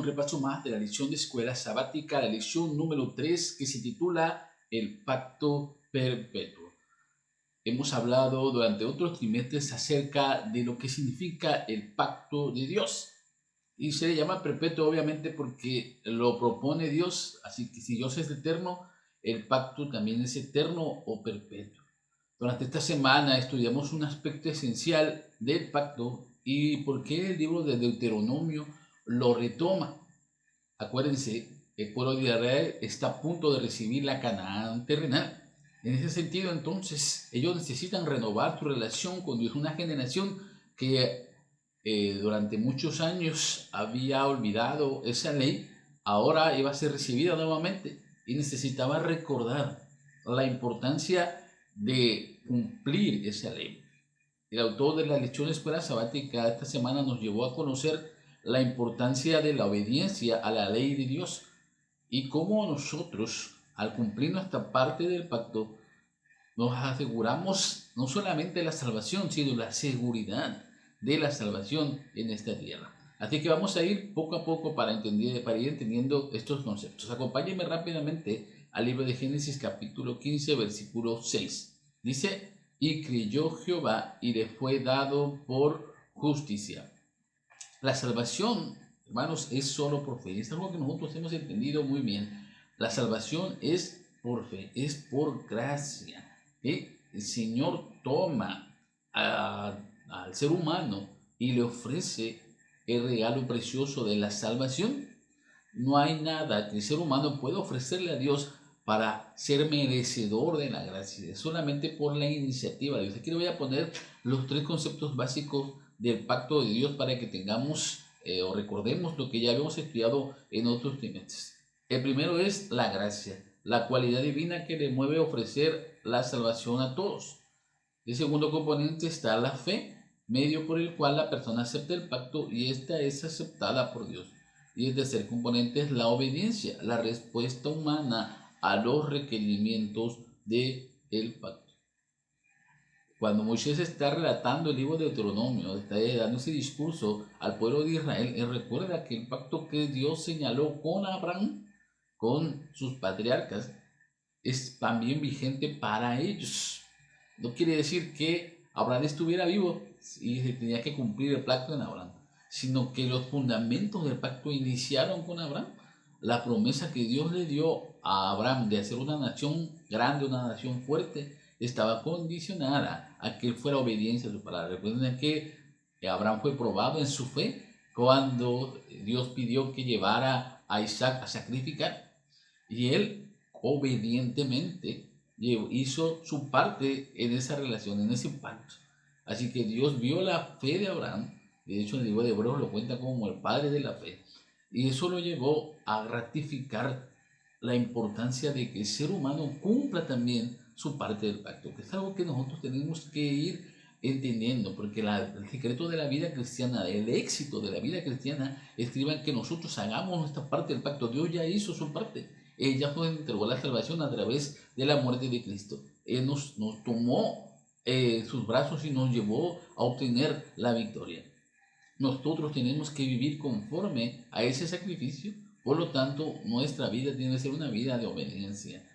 repaso más de la lección de escuela sabática, la lección número 3, que se titula El Pacto Perpetuo. Hemos hablado durante otros trimestres acerca de lo que significa el pacto de Dios. Y se le llama perpetuo obviamente porque lo propone Dios, así que si Dios es eterno, el pacto también es eterno o perpetuo. Durante esta semana estudiamos un aspecto esencial del pacto y por qué el libro de Deuteronomio lo retoma. Acuérdense, el pueblo de Israel está a punto de recibir la Canaán terrenal. En ese sentido, entonces, ellos necesitan renovar su relación con Dios. Una generación que durante muchos años había olvidado esa ley, ahora iba a ser recibida nuevamente y necesitaba recordar la importancia de cumplir esa ley. El autor de la lección de escuela sabática esta semana nos llevó a conocer la importancia de la obediencia a la ley de Dios y cómo nosotros, al cumplir nuestra parte del pacto, nos aseguramos no solamente la salvación, sino la seguridad de la salvación en esta tierra. Así que vamos a ir poco a poco para ir entendiendo estos conceptos. Acompáñenme rápidamente al libro de Génesis capítulo 15, versículo 6. Dice, y creyó Jehová y le fue dado por justicia. La salvación, hermanos, es solo por fe. Es algo que nosotros hemos entendido muy bien. La salvación es por fe, es por gracia. El Señor toma al ser humano y le ofrece el regalo precioso de la salvación. No hay nada que el ser humano pueda ofrecerle a Dios para ser merecedor de la gracia, es solamente por la iniciativa de Dios. Aquí le voy a poner los tres conceptos básicos del pacto de Dios para que tengamos o recordemos lo que ya habíamos estudiado en otros trimestres. El primero es la gracia, la cualidad divina que le mueve a ofrecer la salvación a todos. El segundo componente está la fe, medio por el cual la persona acepta el pacto y esta es aceptada por Dios. Y el tercer componente es la obediencia, la respuesta humana a los requerimientos del pacto. Cuando Moisés está relatando el libro de Deuteronomio, está dando ese discurso al pueblo de Israel, él recuerda que el pacto que Dios señaló con Abraham, con sus patriarcas, es también vigente para ellos. No quiere decir que Abraham estuviera vivo y se tenía que cumplir el pacto en Abraham, sino que los fundamentos del pacto iniciaron con Abraham. La promesa que Dios le dio a Abraham de hacer una nación grande, una nación fuerte, estaba condicionada a que él fuera obediente a su palabra. Recuerden que Abraham fue probado en su fe cuando Dios pidió que llevara a Isaac a sacrificar y él obedientemente hizo su parte en esa relación, en ese pacto. Así que Dios vio la fe de Abraham, de hecho en el libro de Hebreos lo cuenta como el padre de la fe, y eso lo llevó a ratificar la importancia de que el ser humano cumpla también su parte del pacto, que es algo que nosotros tenemos que ir entendiendo, porque el secreto de la vida cristiana, el éxito de la vida cristiana, estriba en que nosotros hagamos nuestra parte del pacto. Dios ya hizo su parte. Él ya nos entregó la salvación a través de la muerte de Cristo. Él nos tomó sus brazos y nos llevó a obtener la victoria. Nosotros tenemos que vivir conforme a ese sacrificio, por lo tanto, nuestra vida tiene que ser una vida de obediencia,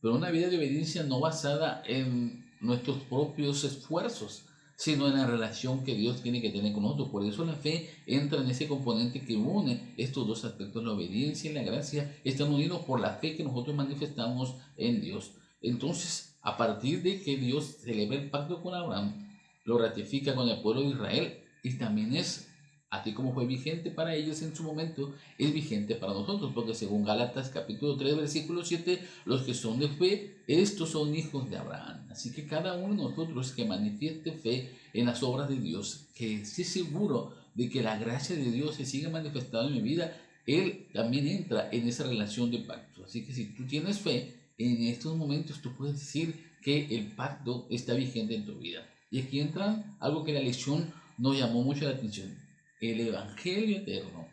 pero una vida de obediencia no basada en nuestros propios esfuerzos, sino en la relación que Dios tiene que tener con nosotros. Por eso la fe entra en ese componente que une estos dos aspectos, la obediencia y la gracia, están unidos por la fe que nosotros manifestamos en Dios. Entonces, a partir de que Dios celebra el pacto con Abraham, lo ratifica con el pueblo de Israel y también es, así como fue vigente para ellos en su momento, es vigente para nosotros, porque según Gálatas capítulo 3, versículo 7, los que son de fe, estos son hijos de Abraham. Así que cada uno de nosotros que manifieste fe en las obras de Dios, que esté seguro de que la gracia de Dios se siga manifestando en mi vida, él también entra en esa relación de pacto. Así que si tú tienes fe, en estos momentos tú puedes decir que el pacto está vigente en tu vida. Y aquí entra algo que la lección nos llamó mucho la atención: el Evangelio eterno,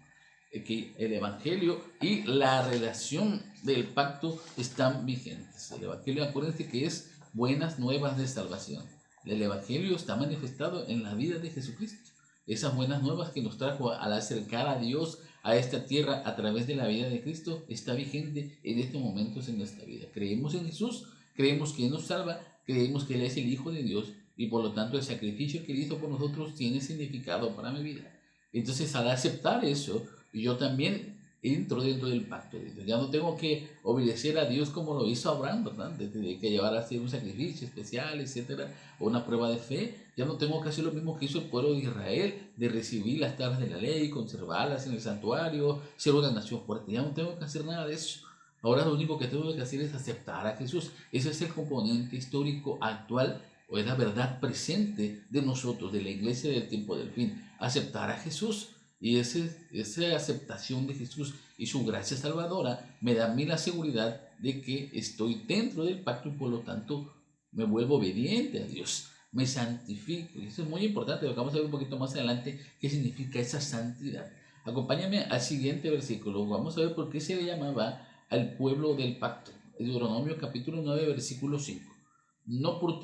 que el Evangelio y la relación del pacto están vigentes. El Evangelio, acuérdense que es buenas nuevas de salvación. El Evangelio está manifestado en la vida de Jesucristo. Esas buenas nuevas que nos trajo al acercar a Dios a esta tierra a través de la vida de Cristo está vigente en estos momentos en nuestra vida. Creemos en Jesús, creemos que Él nos salva, creemos que Él es el Hijo de Dios y por lo tanto el sacrificio que Él hizo por nosotros tiene significado para mi vida. Entonces, al aceptar eso, yo también entro dentro del pacto de Dios. Ya no tengo que obedecer a Dios como lo hizo Abraham, ¿verdad? De que llevar a hacer un sacrificio especial, etcétera, o una prueba de fe. Ya no tengo que hacer lo mismo que hizo el pueblo de Israel, de recibir las tablas de la ley, conservarlas en el santuario, ser una nación fuerte. Ya no tengo que hacer nada de eso. Ahora lo único que tengo que hacer es aceptar a Jesús. Ese es el componente histórico actual, o es la verdad presente de nosotros, de la iglesia del tiempo del fin. Aceptar a Jesús. Y esa aceptación de Jesús y su gracia salvadora me da a mí la seguridad de que estoy dentro del pacto y por lo tanto me vuelvo obediente a Dios, me santifico. Y eso es muy importante, lo vamos a ver un poquito más adelante qué significa esa santidad. Acompáñame al siguiente versículo, vamos a ver por qué se le llamaba al pueblo del pacto. Deuteronomio capítulo 9, versículo 5. No por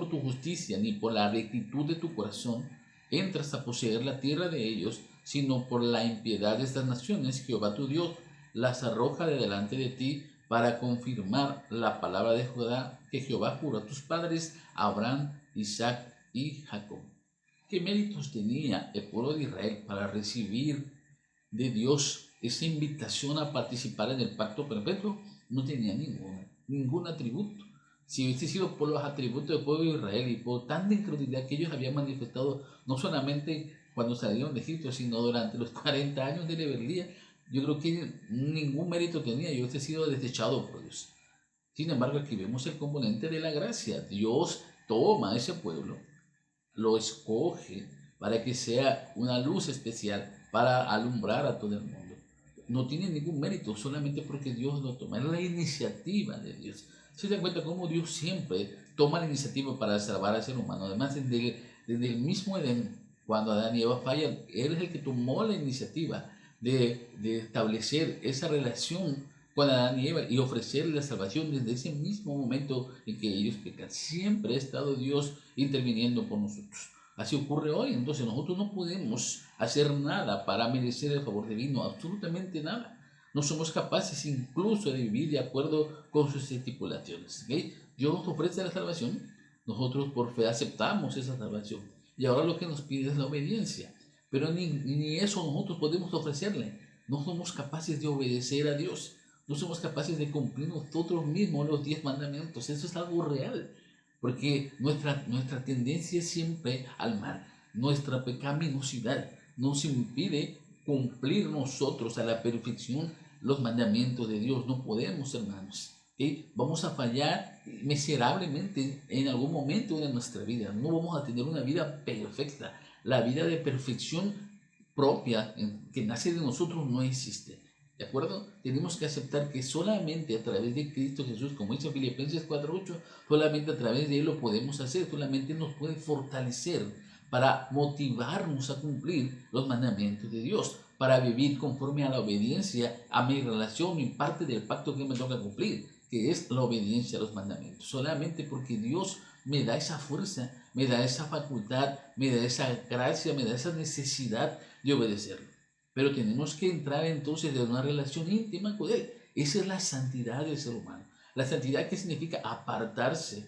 tu justicia ni por la rectitud de tu corazón entras a poseer la tierra de ellos, sino por la impiedad de estas naciones, Jehová tu Dios las arroja de delante de ti para confirmar la palabra de Judá que Jehová juró a tus padres, Abraham, Isaac y Jacob. ¿Qué méritos tenía el pueblo de Israel para recibir de Dios esa invitación a participar en el pacto perpetuo? No tenía ningún atributo. Si hubiese sido por los atributos del pueblo de Israel y por tanta incredulidad que ellos habían manifestado, no solamente cuando salieron de Egipto, sino durante los 40 años de rebeldía, yo creo que ningún mérito tenía y hubiese sido desechado por Dios. Sin embargo, aquí vemos el componente de la gracia. Dios toma a ese pueblo, lo escoge para que sea una luz especial para alumbrar a todo el mundo. No tiene ningún mérito, solamente porque Dios lo toma. Es la iniciativa de Dios. Se dan cuenta cómo Dios siempre toma la iniciativa para salvar al ser humano. Además, desde el mismo Edén, cuando Adán y Eva fallan, Él es el que tomó la iniciativa de establecer esa relación con Adán y Eva y ofrecerle la salvación desde ese mismo momento en que ellos pecan. Siempre ha estado Dios interviniendo por nosotros. Así ocurre hoy. Entonces nosotros no podemos hacer nada para merecer el favor divino, absolutamente nada. No somos capaces incluso de vivir de acuerdo con sus estipulaciones. ¿Okay? Dios nos ofrece la salvación, nosotros por fe aceptamos esa salvación. Y ahora lo que nos pide es la obediencia. Pero ni eso nosotros podemos ofrecerle. No somos capaces de obedecer a Dios. No somos capaces de cumplir nosotros mismos los 10 mandamientos. Eso es algo real. Porque nuestra tendencia es siempre al mal. Nuestra pecaminosidad nos impide cumplir nosotros a la perfección los mandamientos de Dios. No podemos, hermanos. ¿Okay? Vamos a fallar miserablemente en algún momento de nuestra vida. No vamos a tener una vida perfecta. La vida de perfección propia que nace de nosotros no existe. ¿De acuerdo? Tenemos que aceptar que solamente a través de Cristo Jesús, como dice Filipenses 4:8, solamente a través de Él lo podemos hacer, solamente nos puede fortalecer para motivarnos a cumplir los mandamientos de Dios, para vivir conforme a la obediencia a mi relación y parte del pacto que me toca cumplir, que es la obediencia a los mandamientos. Solamente porque Dios me da esa fuerza, me da esa facultad, me da esa gracia, me da esa necesidad de obedecerlo. Pero tenemos que entrar entonces en una relación íntima con Él. Esa es la santidad del ser humano. La santidad, que significa apartarse,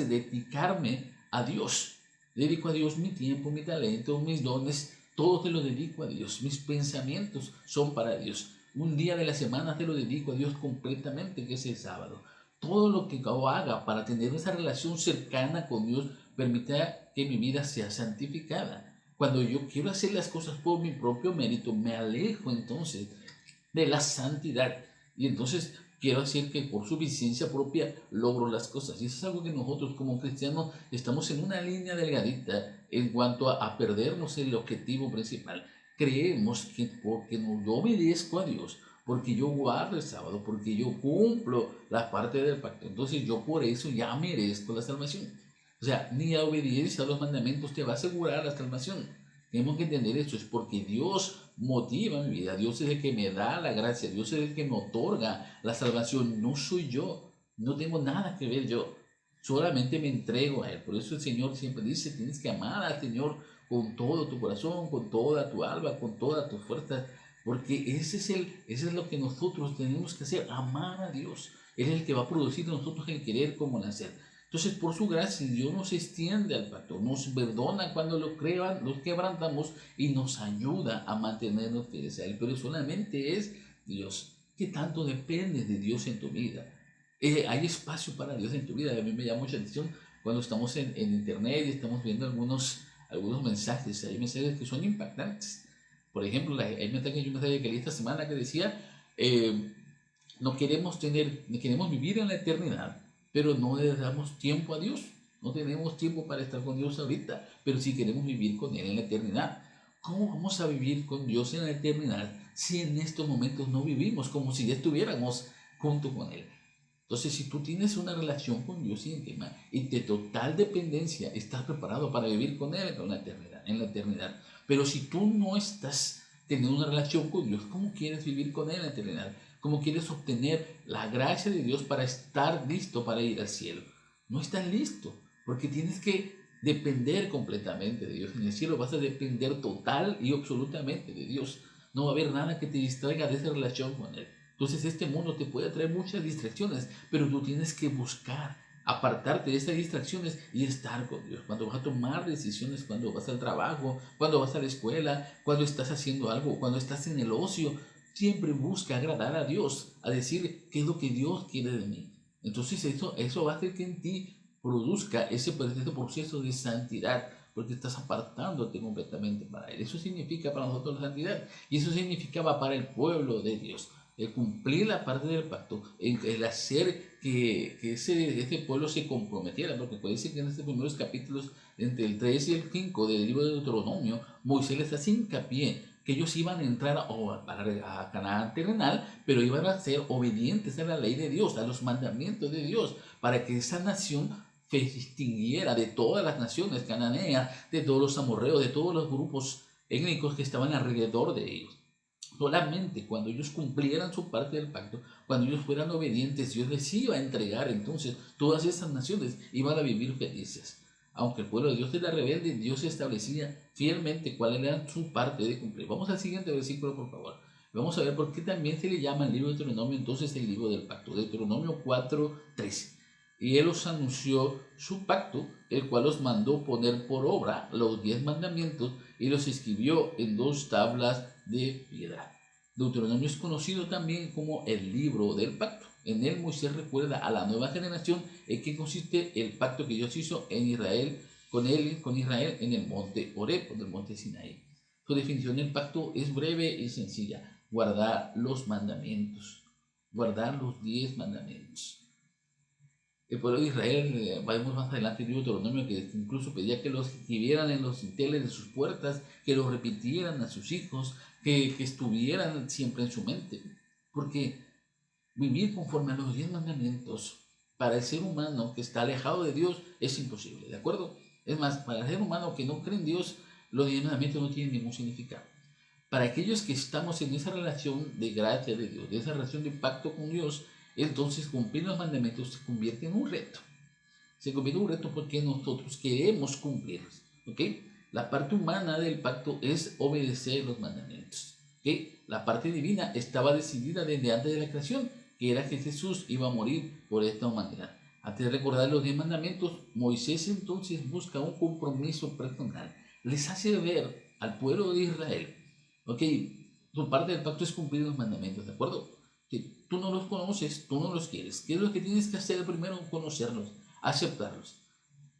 dedicarme a Dios. Dedico a Dios mi tiempo, mi talento, mis dones, todo te lo dedico a Dios. Mis pensamientos son para Dios. Un día de la semana te lo dedico a Dios completamente, que es el sábado. Todo lo que yo haga para tener esa relación cercana con Dios permitirá que mi vida sea santificada. Cuando yo quiero hacer las cosas por mi propio mérito, me alejo entonces de la santidad. Y entonces quiero decir que por suficiencia propia logro las cosas. Y eso es algo que nosotros como cristianos estamos en una línea delgadita en cuanto a perdernos el objetivo principal. Creemos que porque no yo obedezco a Dios, porque yo guardo el sábado, porque yo cumplo la parte del pacto, entonces yo por eso ya merezco la salvación. O sea, ni la obediencia a los mandamientos te va a asegurar la salvación. Tenemos que entender esto, es porque Dios motiva mi vida, Dios es el que me da la gracia, Dios es el que me otorga la salvación, no soy yo, no tengo nada que ver yo, solamente me entrego a Él. Por eso el Señor siempre dice, tienes que amar al Señor con todo tu corazón, con toda tu alma, con toda tu fuerza. porque ese es lo que nosotros tenemos que hacer, amar a Dios. Él es el que va a producir en nosotros el querer como el hacer. Entonces, por su gracia, Dios nos extiende al pacto, nos perdona cuando los quebrantamos y nos ayuda a mantenernos fieles a Él. Pero solamente es Dios. ¿Qué tanto depende de Dios en tu vida? Hay espacio para Dios en tu vida. A mí me llama mucha atención cuando estamos en internet y estamos viendo algunos mensajes. Hay mensajes que son impactantes. Por ejemplo, hay un mensaje que leí esta semana que decía, queremos vivir en la eternidad, pero no le damos tiempo a Dios. No tenemos tiempo para estar con Dios ahorita, pero sí queremos vivir con Él en la eternidad. ¿Cómo vamos a vivir con Dios en la eternidad si en estos momentos no vivimos como si ya estuviéramos junto con Él? Entonces, si tú tienes una relación con Dios íntima y de total dependencia, estás preparado para vivir con Él en la eternidad. Pero si tú no estás teniendo una relación con Dios, ¿cómo quieres vivir con Él en la eternidad? ¿Cómo quieres obtener la gracia de Dios para estar listo para ir al cielo? No estás listo, porque tienes que depender completamente de Dios. En el cielo vas a depender total y absolutamente de Dios. No va a haber nada que te distraiga de esa relación con Él. Entonces este mundo te puede traer muchas distracciones, pero tú tienes que buscar apartarte de esas distracciones y estar con Dios. Cuando vas a tomar decisiones, cuando vas al trabajo, cuando vas a la escuela, cuando estás haciendo algo, cuando estás en el ocio, siempre busca agradar a Dios, a decir qué es lo que Dios quiere de mí. Entonces eso va a hacer que en ti produzca ese proceso de santidad, porque estás apartándote completamente para Él. Eso significa para nosotros la santidad, y eso significaba para el pueblo de Dios el cumplir la parte del pacto, el hacer que ese pueblo se comprometiera, porque puede decir que en estos primeros capítulos, entre el 3 y el 5 del libro de Deuteronomio, Moisés les hace hincapié que ellos iban a entrar a Canaán terrenal, pero iban a ser obedientes a la ley de Dios, a los mandamientos de Dios, para que esa nación se distinguiera de todas las naciones cananeas, de todos los amorreos, de todos los grupos étnicos que estaban alrededor de ellos. Solamente cuando ellos cumplieran su parte del pacto, cuando ellos fueran obedientes, Dios les iba a entregar. Entonces todas esas naciones iban a vivir felices. Aunque el pueblo de Dios era rebelde, Dios establecía fielmente cuál era su parte de cumplir. Vamos al siguiente versículo, por favor. Vamos a ver por qué también se le llama el libro de Deuteronomio entonces el libro del pacto. Deuteronomio 4:13. Y Él os anunció su pacto, el cual os mandó poner por obra los 10 mandamientos y los escribió en 2 tablas de piedra. Deuteronomio es conocido también como el libro del pacto. En él Moisés recuerda a la nueva generación en qué consiste el pacto que Dios hizo en Israel, con Israel en el monte Horeb, en el monte Sinaí. Su definición del pacto es breve y sencilla: guardar los mandamientos, guardar los 10 mandamientos. El pueblo de Israel, vamos más adelante en Deuteronomio, que incluso pedía que los escribieran en los dinteles de sus puertas, que los repitieran a sus hijos, que estuvieran siempre en su mente. Porque vivir conforme a los 10 mandamientos para el ser humano que está alejado de Dios es imposible, ¿de acuerdo? Es más, para el ser humano que no cree en Dios, los 10 mandamientos no tienen ningún significado. Para aquellos que estamos en esa relación de gracia de Dios, de esa relación de pacto con Dios, entonces cumplir los mandamientos se convierte en un reto. Se convierte en un reto porque nosotros queremos cumplirlos. ¿Ok? La parte humana del pacto es obedecer los mandamientos. ¿Ok? La parte divina estaba decidida desde antes de la creación, que era que Jesús iba a morir por esta humanidad. Antes de recordar los 10 mandamientos, Moisés entonces busca un compromiso personal. Les hace ver al pueblo de Israel, ¿ok? Su parte del pacto es cumplir los mandamientos, ¿de acuerdo? Si tú no los conoces, tú no los quieres. ¿Qué es lo que tienes que hacer primero? Conocerlos, aceptarlos.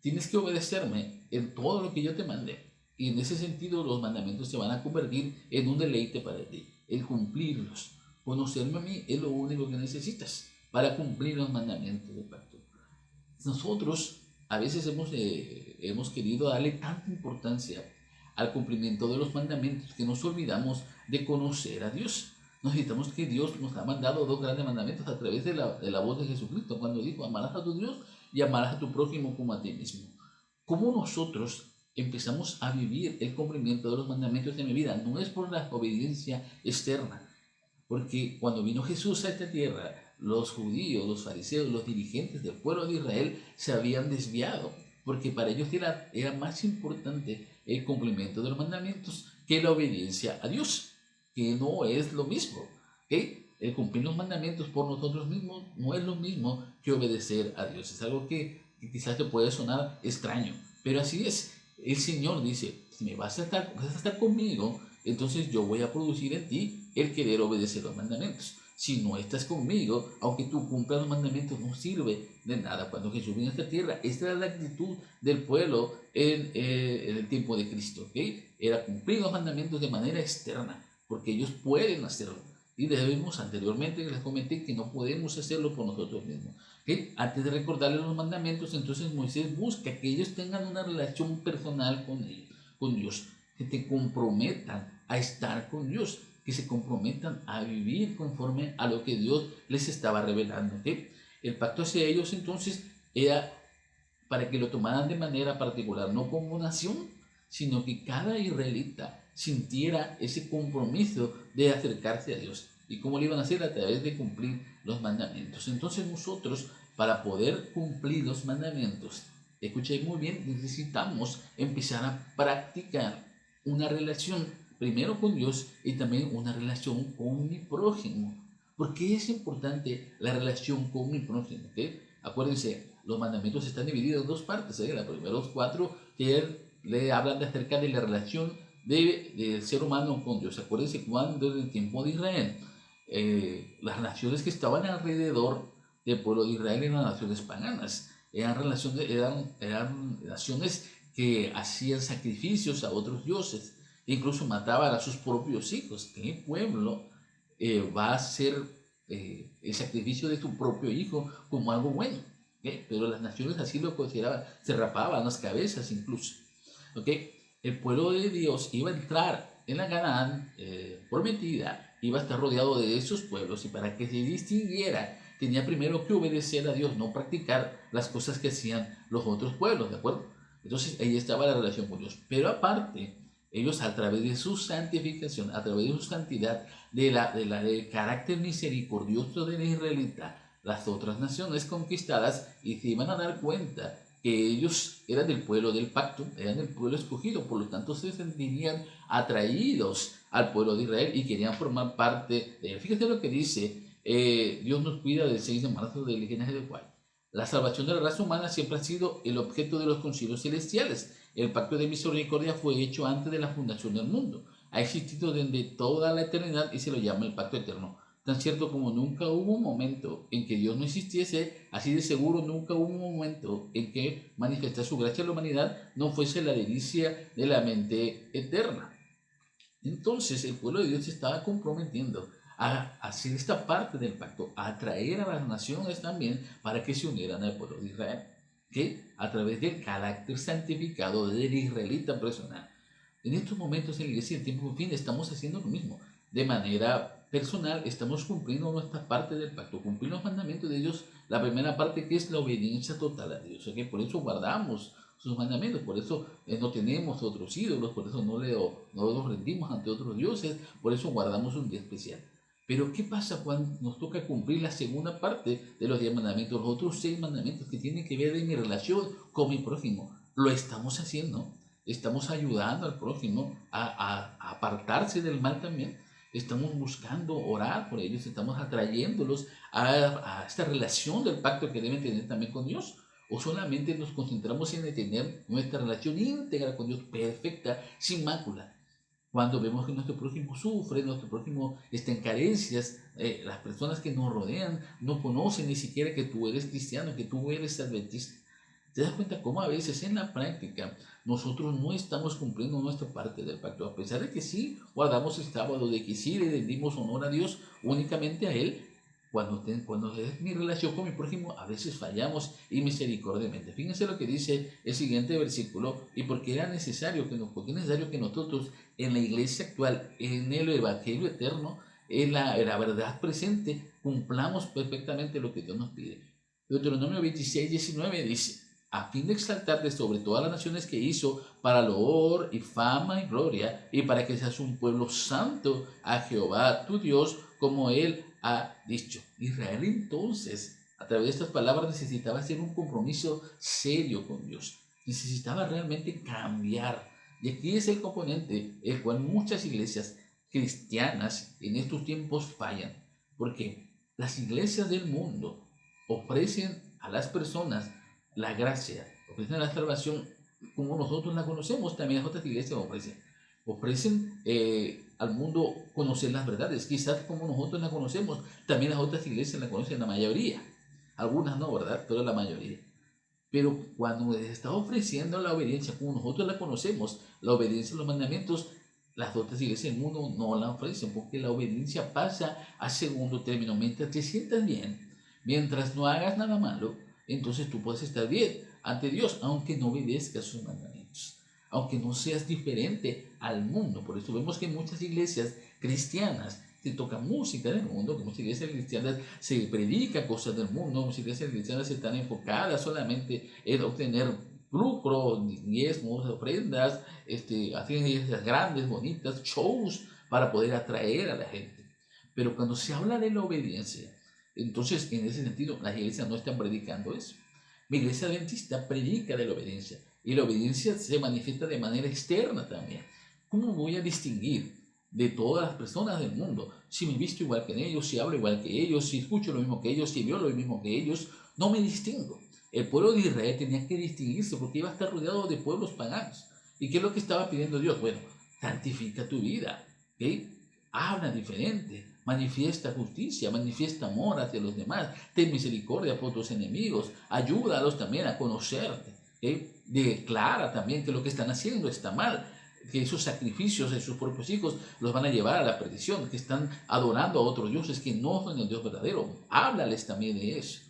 Tienes que obedecerme en todo lo que yo te mandé. Y en ese sentido los mandamientos se van a convertir en un deleite para ti. El cumplirlos. Conocerme a mí es lo único que necesitas para cumplir los mandamientos del pacto. Nosotros a veces hemos querido darle tanta importancia al cumplimiento de los mandamientos que nos olvidamos de conocer a Dios. Necesitamos que Dios nos ha mandado 2 grandes mandamientos a través de la voz de Jesucristo, cuando dijo: amarás a tu Dios y amarás a tu prójimo como a ti mismo. ¿Cómo nosotros empezamos a vivir el cumplimiento de los mandamientos de mi vida? No es por la obediencia externa, porque cuando vino Jesús a esta tierra, los judíos, los fariseos, los dirigentes del pueblo de Israel se habían desviado, porque para ellos era más importante el cumplimiento de los mandamientos que la obediencia a Dios. ¿Ok? que no es lo mismo. ¿Ok? El cumplir los mandamientos por nosotros mismos no es lo mismo que obedecer a Dios. Es algo que quizás te puede sonar extraño, pero así es. El Señor dice, si vas a estar conmigo, entonces yo voy a producir en ti el querer obedecer los mandamientos. Si no estás conmigo, aunque tú cumplas los mandamientos, no sirve de nada. Cuando Jesús vino a esta tierra, esta era la actitud del pueblo en el tiempo de Cristo. ¿Okay? Era cumplir los mandamientos de manera externa, porque ellos pueden hacerlo. Y debemos, anteriormente les comenté que no podemos hacerlo por nosotros mismos. ¿Okay? Antes de recordarles los mandamientos, entonces Moisés busca que ellos tengan una relación personal con Dios, que te comprometan a estar con Dios, que se comprometan a vivir conforme a lo que Dios les estaba revelando. ¿Okay? El pacto hacia ellos entonces era para que lo tomaran de manera particular, no como nación, sino que cada israelita sintiera ese compromiso de acercarse a Dios. ¿Y cómo lo iban a hacer? A través de cumplir los mandamientos. Entonces nosotros, para poder cumplir los mandamientos, escuchen muy bien, necesitamos empezar a practicar una relación primero con Dios y también una relación con mi prójimo. ¿Por qué es importante la relación con mi prójimo? ¿Okay? Acuérdense, los mandamientos están divididos en dos partes. Los primeros cuatro que le hablan acerca de la relación del ser humano con Dios. Acuérdense cuando en el tiempo de Israel, las naciones que estaban alrededor del pueblo de Israel eran naciones paganas. Eran naciones que hacían sacrificios a otros dioses. Incluso mataban a sus propios hijos. ¿Qué pueblo va a hacer el sacrificio de su propio hijo como algo bueno? ¿Okay? Pero las naciones así lo consideraban, se rapaban las cabezas incluso. ¿Okay? El pueblo de Dios iba a entrar en la Canaán prometida, iba a estar rodeado de esos pueblos, y para que se distinguiera tenía primero que obedecer a Dios, no practicar las cosas que hacían los otros pueblos, ¿de acuerdo? Entonces ahí estaba la relación con Dios. Pero aparte, ellos a través de su santificación, a través de su santidad, del carácter misericordioso del israelita, las otras naciones conquistadas y se iban a dar cuenta que ellos eran del pueblo del pacto, eran del pueblo escogido, por lo tanto se sentirían atraídos al pueblo de Israel y querían formar parte de él. Fíjate lo que dice, Dios nos cuida del 6 de marzo del linaje de Juan. La salvación de la raza humana siempre ha sido el objeto de los concilios celestiales. El pacto de misericordia fue hecho antes de la fundación del mundo. Ha existido desde toda la eternidad y se lo llama el pacto eterno. Tan cierto como nunca hubo un momento en que Dios no existiese, así de seguro nunca hubo un momento en que manifestar su gracia a la humanidad no fuese la delicia de la mente eterna. Entonces el pueblo de Dios se estaba comprometiendo a hacer esta parte del pacto, a atraer a las naciones también para que se unieran al pueblo de Israel, que a través del carácter santificado del israelita personal. En estos momentos en la iglesia del tiempo fin estamos haciendo lo mismo. De manera personal estamos cumpliendo nuestra parte del pacto, cumplir los mandamientos de Dios, la primera parte que es la obediencia total a Dios. ¿Okay? Por eso guardamos sus mandamientos, por eso no tenemos otros ídolos, por eso no nos rendimos ante otros dioses, por eso guardamos un día especial. Pero ¿qué pasa cuando nos toca cumplir la segunda parte de los 10 mandamientos, los otros 6 mandamientos que tienen que ver en mi relación con mi prójimo? ¿Lo estamos haciendo? ¿Estamos ayudando al prójimo a apartarse del mal también? ¿Estamos buscando orar por ellos? ¿Estamos atrayéndolos a esta relación del pacto que deben tener también con Dios? ¿O solamente nos concentramos en tener nuestra relación íntegra con Dios perfecta, sin mácula? Cuando vemos que nuestro prójimo sufre, nuestro prójimo está en carencias, las personas que nos rodean no conocen ni siquiera que tú eres cristiano, que tú eres adventista. ¿Te das cuenta cómo a veces en la práctica nosotros no estamos cumpliendo nuestra parte del pacto? A pesar de que sí guardamos el sábado, de que sí le rendimos honor a Dios, únicamente a Él, cuando es mi relación con mi prójimo, a veces fallamos y misericordiamente. Fíjense lo que dice el siguiente versículo, y porque era necesario porque es necesario que nosotros en la iglesia actual, en el Evangelio eterno, en la verdad presente, cumplamos perfectamente lo que Dios nos pide. Deuteronomio 26:19 dice, a fin de exaltarte sobre todas las naciones que hizo, para loor y fama y gloria, y para que seas un pueblo santo a Jehová tu Dios, como Él ha dicho. Israel entonces, a través de estas palabras, necesitaba hacer un compromiso serio con Dios. Necesitaba realmente cambiar. Y aquí es el componente el cual muchas iglesias cristianas en estos tiempos fallan, porque las iglesias del mundo ofrecen a las personas la gracia, ofrecen la salvación como nosotros la conocemos, también las otras iglesias ofrecen al mundo conocer las verdades, quizás como nosotros la conocemos, también las otras iglesias la conocen la mayoría, algunas no, ¿verdad? Pero la mayoría. Pero cuando les está ofreciendo la obediencia como nosotros la conocemos, la obediencia a los mandamientos, las otras iglesias del mundo no la ofrecen porque la obediencia pasa a segundo término. Mientras te sientas bien, mientras no hagas nada malo, entonces tú puedes estar bien ante Dios, aunque no obedezcas sus mandamientos, aunque no seas diferente al mundo. Por eso vemos que en muchas iglesias cristianas se toca música del mundo, que muchas iglesias cristianas se predica cosas del mundo, muchas iglesias cristianas están enfocadas solamente en obtener lucro, diezmos, ofrendas, hacen iglesias grandes, bonitas, shows para poder atraer a la gente. Pero cuando se habla de la obediencia, entonces en ese sentido las iglesias no están predicando eso. Mi iglesia adventista predica de la obediencia y la obediencia se manifiesta de manera externa también. ¿Cómo voy a distinguir de todas las personas del mundo si me visto igual que ellos, si hablo igual que ellos, si escucho lo mismo que ellos, si veo lo mismo que ellos? No me distingo. El pueblo de Israel tenía que distinguirse porque iba a estar rodeado de pueblos paganos. ¿Y qué es lo que estaba pidiendo Dios? Bueno, santifica tu vida, ¿okay? Habla diferente, manifiesta justicia, manifiesta amor hacia los demás, ten misericordia por tus enemigos, ayúdalos también a conocerte, ¿okay? Declara también que lo que están haciendo está mal, que esos sacrificios de sus propios hijos los van a llevar a la perdición, que están adorando a otros dioses que no son el Dios verdadero. Háblales también de eso.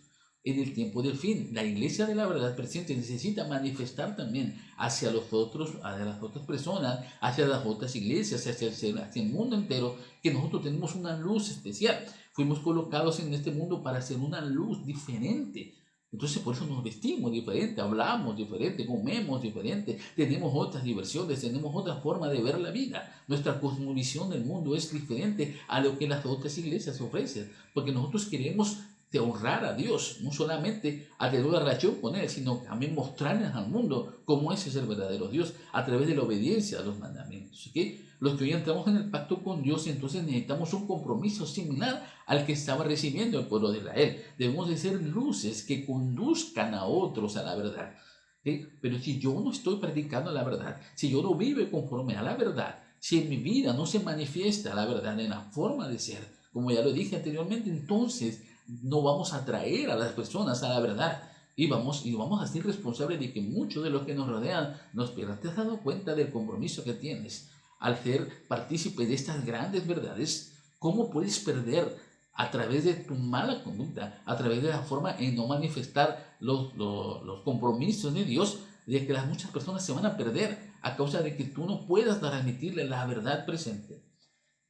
En el tiempo del fin, la iglesia de la verdad presente necesita manifestar también hacia los otros, hacia las otras personas, hacia las otras iglesias, hacia el mundo entero, que nosotros tenemos una luz especial. Fuimos colocados en este mundo para hacer una luz diferente. Entonces por eso nos vestimos diferente, hablamos diferente, comemos diferente, tenemos otras diversiones, tenemos otra forma de ver la vida. Nuestra cosmovisión del mundo es diferente a lo que las otras iglesias ofrecen, porque nosotros queremos de honrar a Dios, no solamente a tener una relación con Él, sino también mostrarles al mundo cómo es el verdadero Dios a través de la obediencia a los mandamientos. ¿Okay? Los que hoy entramos en el pacto con Dios, entonces necesitamos un compromiso similar al que estaba recibiendo el pueblo de Israel. Debemos de ser luces que conduzcan a otros a la verdad. ¿Okay? Pero si yo no estoy practicando la verdad, si yo no vivo conforme a la verdad, si en mi vida no se manifiesta la verdad en la forma de ser, como ya lo dije anteriormente, entonces no vamos a atraer a las personas a la verdad y vamos a ser responsables de que muchos de los que nos rodean nos pierdan. ¿Te has dado cuenta del compromiso que tienes al ser partícipe de estas grandes verdades? ¿Cómo puedes perder a través de tu mala conducta, a través de la forma en no manifestar los compromisos de Dios, de que las muchas personas se van a perder a causa de que tú no puedas transmitirle la verdad presente?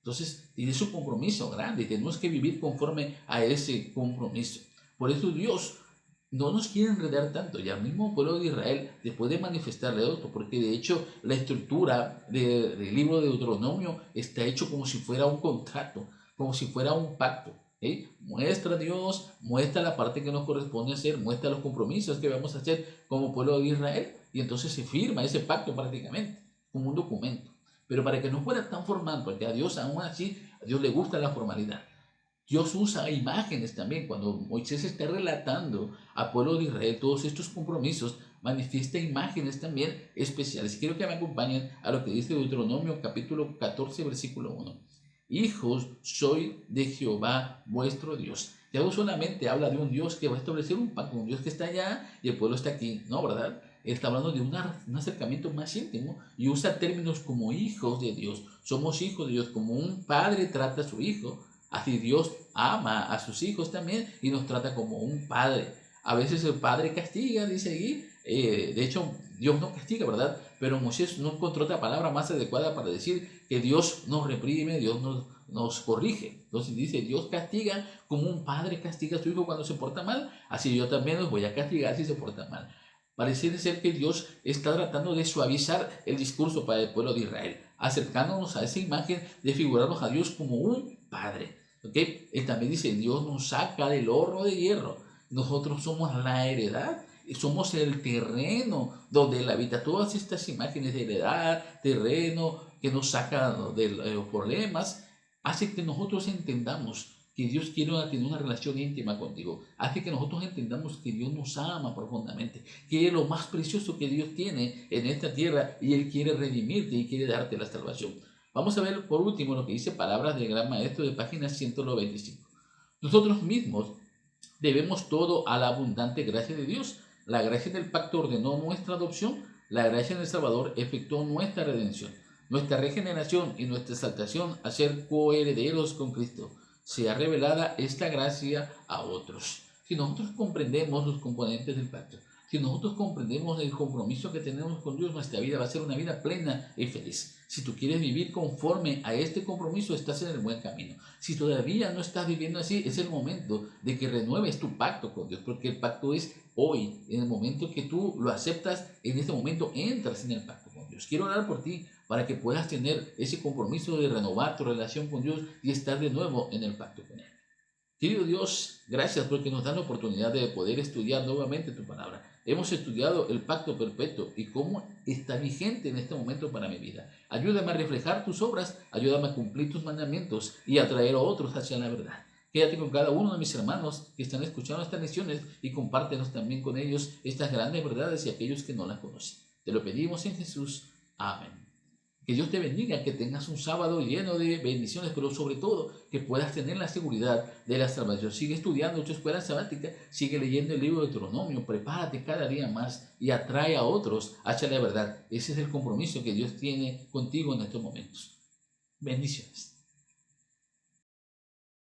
Entonces, tienes un compromiso grande y tenemos que vivir conforme a ese compromiso. Por eso Dios no nos quiere enredar tanto. Y al mismo pueblo de Israel, después de manifestarle otro, porque de hecho la estructura del libro de Deuteronomio está hecho como si fuera un contrato, como si fuera un pacto. Muestra a Dios, muestra la parte que nos corresponde hacer, muestra los compromisos que vamos a hacer como pueblo de Israel, y entonces se firma ese pacto prácticamente, como un documento. Pero para que no fuera tan formal, porque a Dios aún así, a Dios le gusta la formalidad. Dios usa imágenes también. Cuando Moisés está relatando al pueblo de Israel todos estos compromisos, manifiesta imágenes también especiales. Quiero que me acompañen a lo que dice Deuteronomio capítulo 14, versículo 1. Hijos soy de Jehová vuestro Dios. Ya no solamente habla de un Dios que va a establecer un pacto, un Dios que está allá y el pueblo está aquí, ¿no? ¿Verdad? Está hablando de un acercamiento más íntimo y usa términos como hijos de Dios. Somos hijos de Dios, como un padre trata a su hijo. Así Dios ama a sus hijos también y nos trata como un padre. A veces el padre castiga, dice ahí. De hecho, Dios no castiga, ¿verdad? Pero Moisés no encontró otra palabra más adecuada para decir que Dios nos reprime, Dios nos corrige. Entonces dice, Dios castiga como un padre castiga a su hijo cuando se porta mal. Así yo también los voy a castigar si se porta mal. Parece ser que Dios está tratando de suavizar el discurso para el pueblo de Israel, acercándonos a esa imagen de figurarnos a Dios como un padre. ¿Okay? Él también dice, Dios nos saca del horno de hierro. Nosotros somos la heredad y somos el terreno donde Él habita. Todas estas imágenes de heredad, terreno, que nos saca de los problemas, hace que nosotros entendamos que Dios quiere tener una relación íntima contigo. Hace que nosotros entendamos que Dios nos ama profundamente, que es lo más precioso que Dios tiene en esta tierra y Él quiere redimirte y quiere darte la salvación. Vamos a ver por último lo que dice Palabras del Gran Maestro de página 195. Nosotros mismos debemos todo a la abundante gracia de Dios. La gracia del pacto ordenó nuestra adopción, la gracia del Salvador efectuó nuestra redención, nuestra regeneración y nuestra exaltación a ser coherederos con Cristo. Sea revelada esta gracia a otros. Si nosotros comprendemos los componentes del pacto, si nosotros comprendemos el compromiso que tenemos con Dios, nuestra vida va a ser una vida plena y feliz. Si tú quieres vivir conforme a este compromiso, estás en el buen camino. Si todavía no estás viviendo así, es el momento de que renueves tu pacto con Dios, porque el pacto es hoy. En el momento que tú lo aceptas, en este momento entras en el pacto con Dios. Quiero orar por ti para que puedas tener ese compromiso de renovar tu relación con Dios y estar de nuevo en el pacto con Él. Querido Dios, gracias porque nos dan la oportunidad de poder estudiar nuevamente tu palabra. Hemos estudiado el pacto perpetuo y cómo está vigente en este momento para mi vida. Ayúdame a reflejar tus obras, ayúdame a cumplir tus mandamientos y a traer a otros hacia la verdad. Quédate con cada uno de mis hermanos que están escuchando estas lecciones y compártenos también con ellos estas grandes verdades y aquellos que no las conocen. Te lo pedimos en Jesús. Amén. Que Dios te bendiga, que tengas un sábado lleno de bendiciones, pero sobre todo que puedas tener la seguridad de la salvación. Sigue estudiando tu escuela sabática, sigue leyendo el libro de Deuteronomio, prepárate cada día más y atrae a otros hacia la verdad. Ese es el compromiso que Dios tiene contigo en estos momentos. Bendiciones.